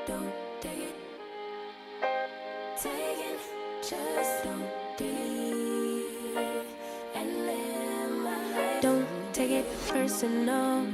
don't take it. Take it, just don't dig and live my life. Don't take it personal,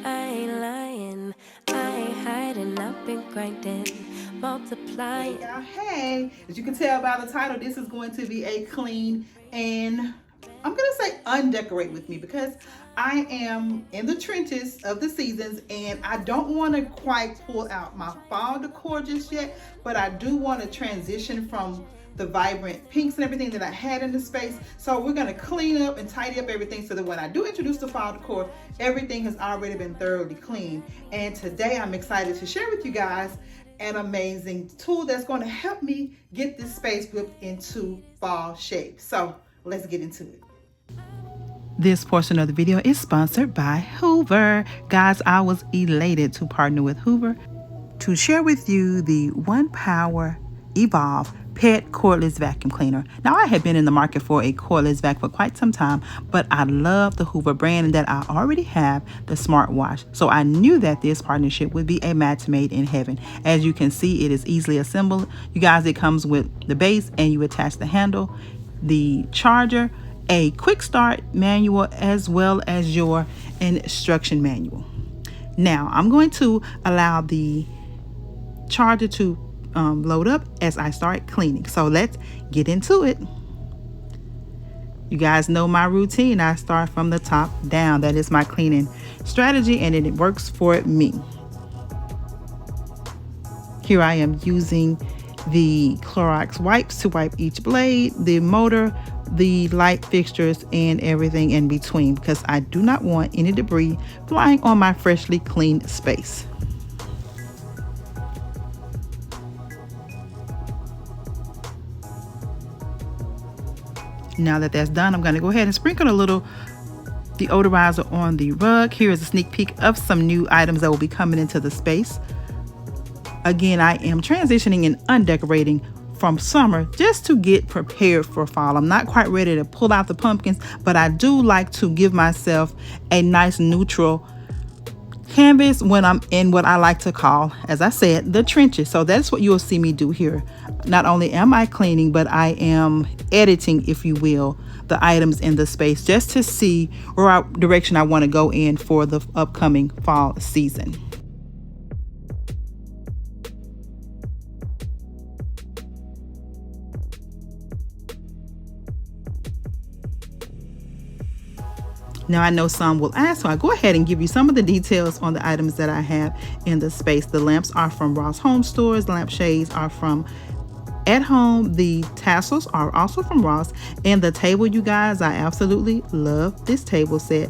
I ain't lying, I ain't hiding, I've been grinding, multiplying. Hey, as you can tell by the title, this is going to be a clean and I'm gonna say undecorate with me, because I am in the trenches of the seasons and I don't want to quite pull out my fall decor just yet, but I do want to transition from the vibrant pinks and everything that I had in the space. So we're going to clean up and tidy up everything so that when I do introduce the fall decor, everything has already been thoroughly cleaned. And today I'm excited to share with you guys an amazing tool that's going to help me get this space whipped into fall shape. So let's get into it. This portion of the video is sponsored by Hoover. Guys, I was elated to partner with Hoover to share with you the One Power Evolve Pet Cordless Vacuum Cleaner. Now, I have been in the market for a cordless vac for quite some time, but I love the Hoover brand and that I already have the smartwatch. So I knew that this partnership would be a match made in heaven. As you can see, it is easily assembled. You guys, it comes with the base and you attach the handle, the charger, a quick start manual, as well as your instruction manual. Now I'm going to allow the charger to load up as I start cleaning. So let's get into it. You guys know my routine. I start from the top down. That is my cleaning strategy and it works for me. Here I am using the Clorox wipes to wipe each blade, the motor, the light fixtures, and everything in between, because I do not want any debris flying on my freshly cleaned space. Now that that's done, I'm going to go ahead and sprinkle a little deodorizer on the rug. Here is a sneak peek of some new items that will be coming into the space. Again, I am transitioning and undecorating from summer just to get prepared for fall. I'm not quite ready to pull out the pumpkins, but I do like to give myself a nice neutral canvas when I'm in what I like to call, as I said, the trenches. So that's what you'll see me do here. Not only am I cleaning, but I am editing, if you will, the items in the space just to see where direction I want to go in for the upcoming fall season. Now I know some will ask, so I go ahead and give you some of the details on the items that I have in the space. The lamps are from Ross Home Stores. The lampshades are from At Home. The tassels are also from Ross. And the table, you guys, I absolutely love this table set.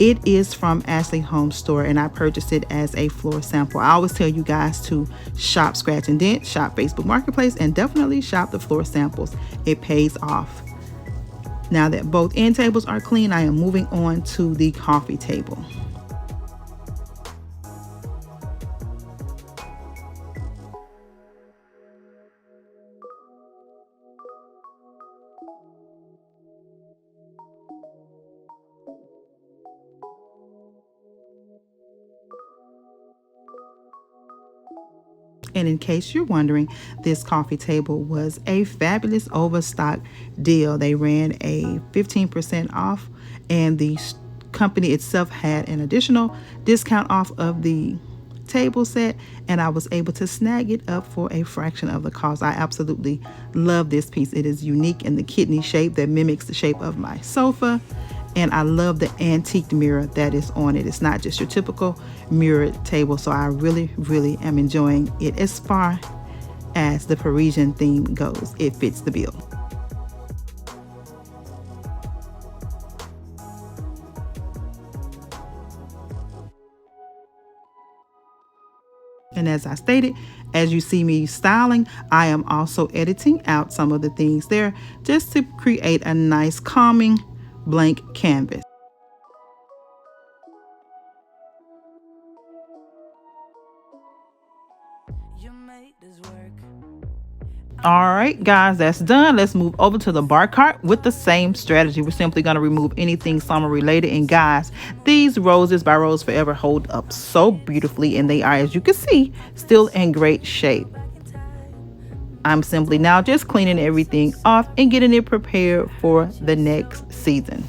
It is from Ashley Home Store and I purchased it as a floor sample. I always tell you guys to shop Scratch and Dent, shop Facebook Marketplace, and definitely shop the floor samples. It pays off. Now that both end tables are clean, I am moving on to the coffee table. And in case you're wondering, this coffee table was a fabulous overstock deal. They ran a 15% off and the company itself had an additional discount off of the table set, and I was able to snag it up for a fraction of the cost. I absolutely love this piece. It is unique in the kidney shape that mimics the shape of my sofa. And I love the antique mirror that is on it. It's not just your typical mirrored table. So I really, really am enjoying it as far as the Parisian theme goes. It fits the bill. And as I stated, as you see me styling, I am also editing out some of the things there just to create a nice calming blank canvas. All right, guys, that's done. Let's move over to the bar cart with the same strategy. We're simply going to remove anything summer related. And guys, these roses by Rose Forever hold up so beautifully, and they are, as you can see, still in great shape. I'm simply now just cleaning everything off and getting it prepared for the next season.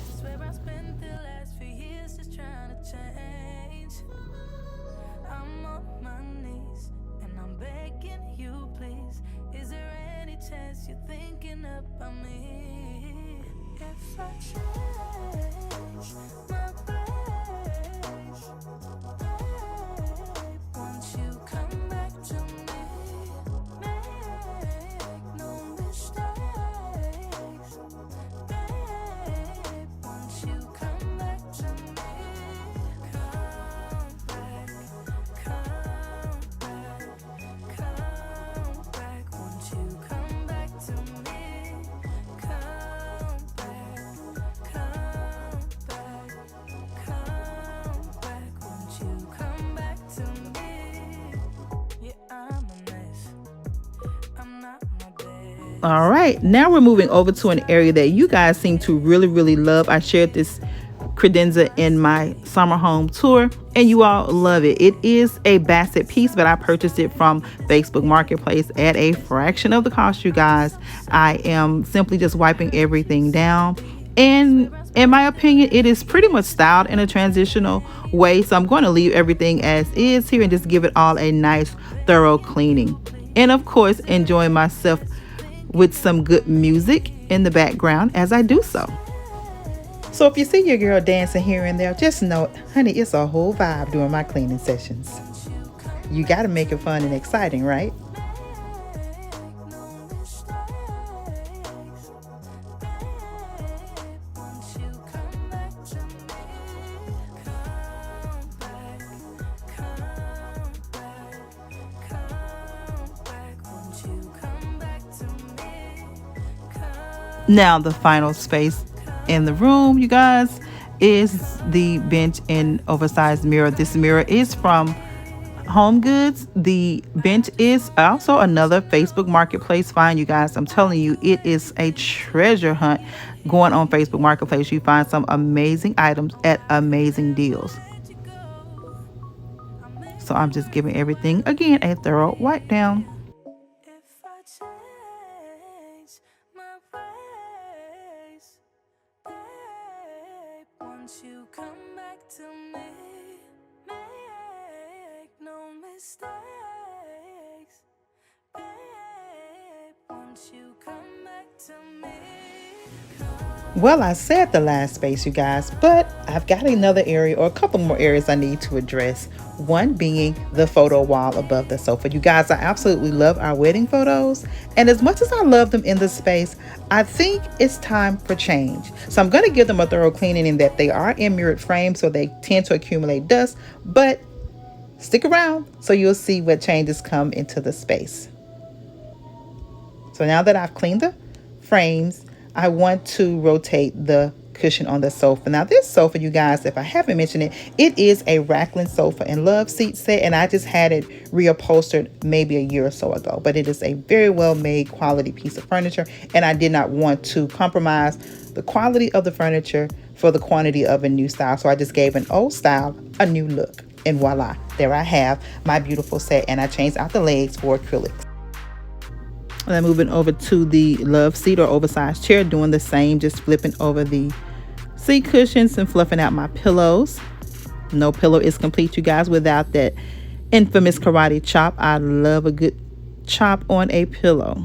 All right, now we're moving over to an area that you guys seem to really love. I shared this credenza in my summer home tour and you all love it. It is a basset piece, but I purchased it from Facebook Marketplace at a fraction of the cost, you guys. I am simply just wiping everything down, and in my opinion, it is pretty much styled in a transitional way, so I'm going to leave everything as is here and just give it all a nice thorough cleaning, and of course enjoying myself with some good music in the background as I do so. So if you see your girl dancing here and there, just know, honey, it's a whole vibe during my cleaning sessions. You got to make it fun and exciting, right? Now the final space in the room, you guys, is the bench and oversized mirror. This mirror is from Home Goods. The bench is also another Facebook Marketplace find, you guys. I'm telling you, it is a treasure hunt going on Facebook Marketplace. You find some amazing items at amazing deals. So I'm just giving everything again a thorough wipe down. You come back to me, make no mistakes, babe, once you come back to me. Well, I said the last space, you guys, but I've got another area or a couple more areas I need to address. One being the photo wall above the sofa. You guys, I absolutely love our wedding photos. And as much as I love them in the space, I think it's time for change. So I'm going to give them a thorough cleaning in that they are in mirrored frames, so they tend to accumulate dust. But stick around so you'll see what changes come into the space. So now that I've cleaned the frames, I want to rotate the cushion on the sofa. Now this sofa, you guys, if I haven't mentioned it, it is a Racklin sofa and love seat set, and I just had it reupholstered maybe a year or so ago. But it is a very well made quality piece of furniture, and I did not want to compromise the quality of the furniture for the quantity of a new style. So I just gave an old style a new look, and voila, there I have my beautiful set. And I changed out the legs for acrylics. And I'm moving over to the love seat or oversized chair, doing the same, just flipping over the seat cushions and fluffing out my pillows. No pillow is complete, you guys, without that infamous karate chop. I love a good chop on a pillow.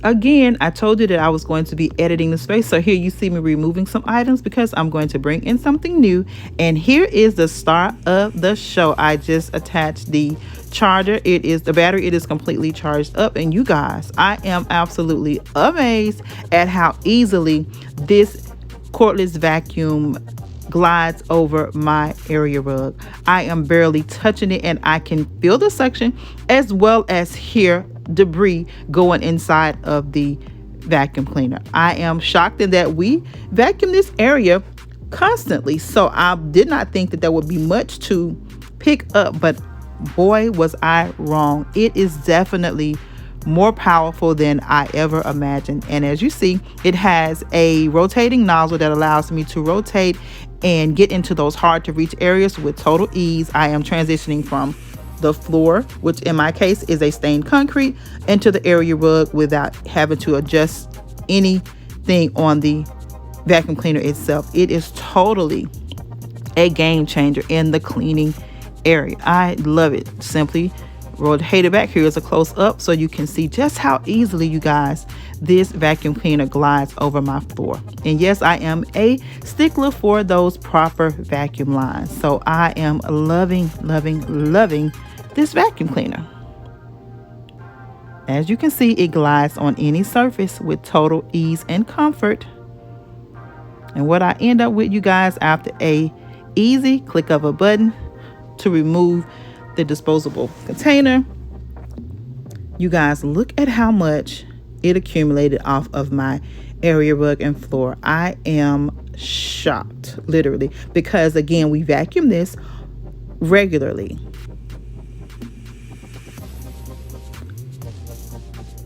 Again, I told you that I was going to be editing the space, so here you see me removing some items because I'm going to bring in something new. And here is the star of the show. I just attached the charger. It is the battery. It is completely charged up, and you guys, I am absolutely amazed at how easily this cordless vacuum glides over my area rug. I am barely touching it, and I can feel the suction as well as hear debris going inside of the vacuum cleaner. I am shocked in that we vacuum this area constantly, so I did not think that there would be much to pick up, but boy was I wrong. It is definitely more powerful than I ever imagined. And as you see, it has a rotating nozzle that allows me to rotate and get into those hard to reach areas with total ease. I am transitioning from the floor, which in my case is a stained concrete, into the area rug without having to adjust anything on the vacuum cleaner itself. It is totally a game changer in the cleaning area. I love it. Simply rotate it back. Here is a close up so you can see just how easily, you guys, this vacuum cleaner glides over my floor. And yes, I am a stickler for those proper vacuum lines. So I am loving this vacuum cleaner. As you can see, it glides on any surface with total ease and comfort. And what I end up with, you guys, after a easy click of a button to remove the disposable container, you guys, look at how much it accumulated off of my area rug and floor. I am shocked, literally, because again, we vacuum this regularly.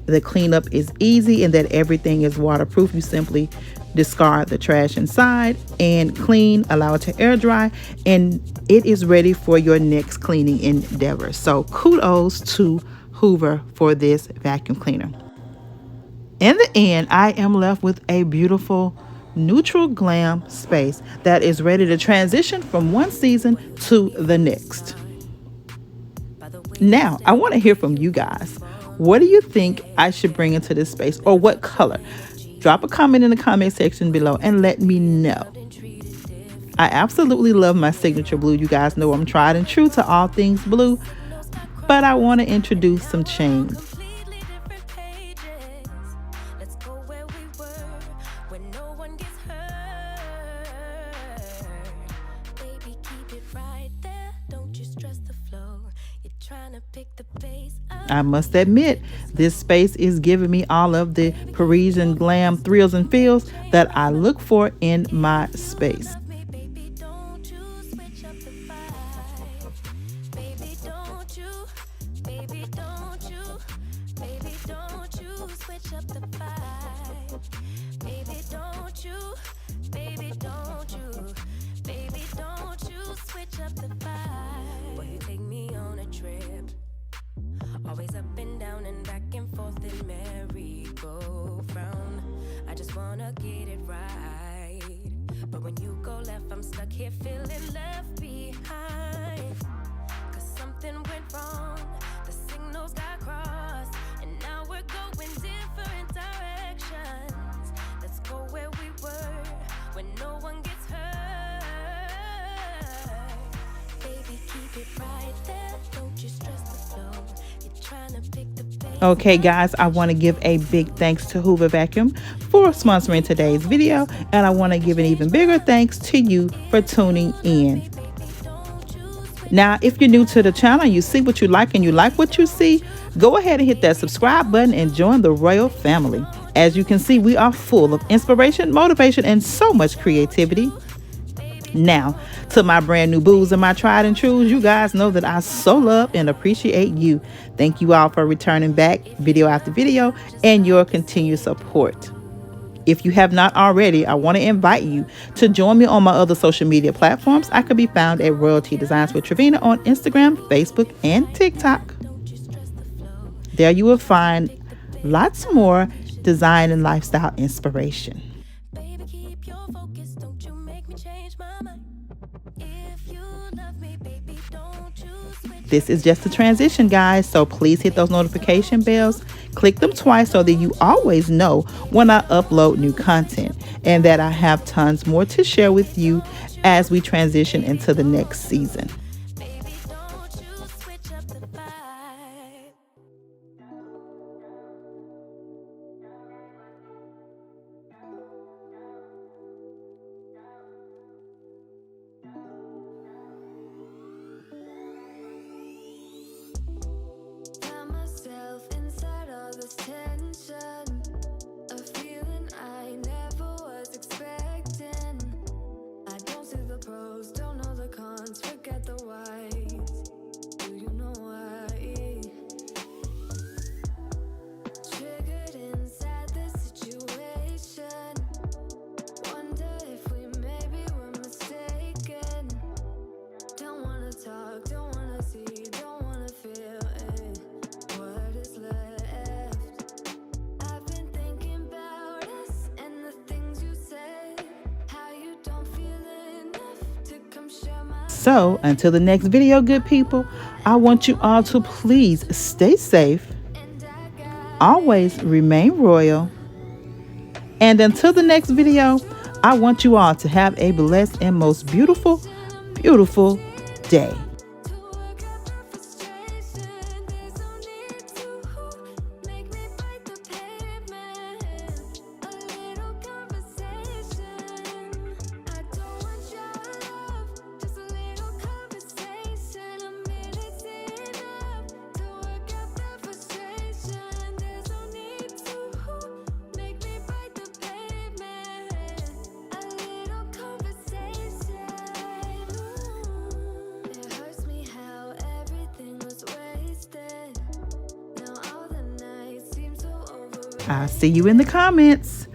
The cleanup is easy and that everything is waterproof. You simply discard the trash inside and clean, allow it to air dry, and it is ready for your next cleaning endeavor. So kudos to Hoover for this vacuum cleaner. In the end, I am left with a beautiful neutral glam space that is ready to transition from one season to the next. Now, I want to hear from you guys. What do you think I should bring into this space, or what color? Drop a comment in the comment section below and let me know. I absolutely love my signature blue. You guys know I'm tried and true to all things blue, but I want to introduce some change. I must admit, this space is giving me all of the Parisian glam thrills and feels that I look for in my space. Always up and down and back and forth in merry-go-round. I just wanna get it right, but when you go left, I'm stuck here feeling left behind. Cause something went wrong, the signals got crossed, and now we're going different directions. Let's go where we were, when no one gets hurt. Baby, keep it right there, don't you stress the flow. Okay guys, I want to give a big thanks to Hoover Vacuum for sponsoring today's video, and I want to give an even bigger thanks to you for tuning in. Now, if you're new to the channel, you see what you like and you like what you see, go ahead and hit that subscribe button and join the Royal family. As you can see, we are full of inspiration, motivation, and so much creativity. Now, to my brand new boos and my tried and trues, you guys know that I so love and appreciate you. Thank you all for returning back video after video and your continued support. If you have not already, I want to invite you to join me on my other social media platforms. I could be found at RoyalTDesignswithTravina on Instagram, Facebook, and TikTok. There you will find lots more design and lifestyle inspiration. This is just a transition, guys, so please hit those notification bells. Click them twice so that you always know when I upload new content, and that I have tons more to share with you as we transition into the next season. Don't know the cons, forget the So until the next video, good people, I want you all to please stay safe, always remain royal, and until the next video, I want you all to have a blessed and most beautiful, beautiful day. I'll see you in the comments.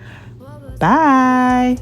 Bye.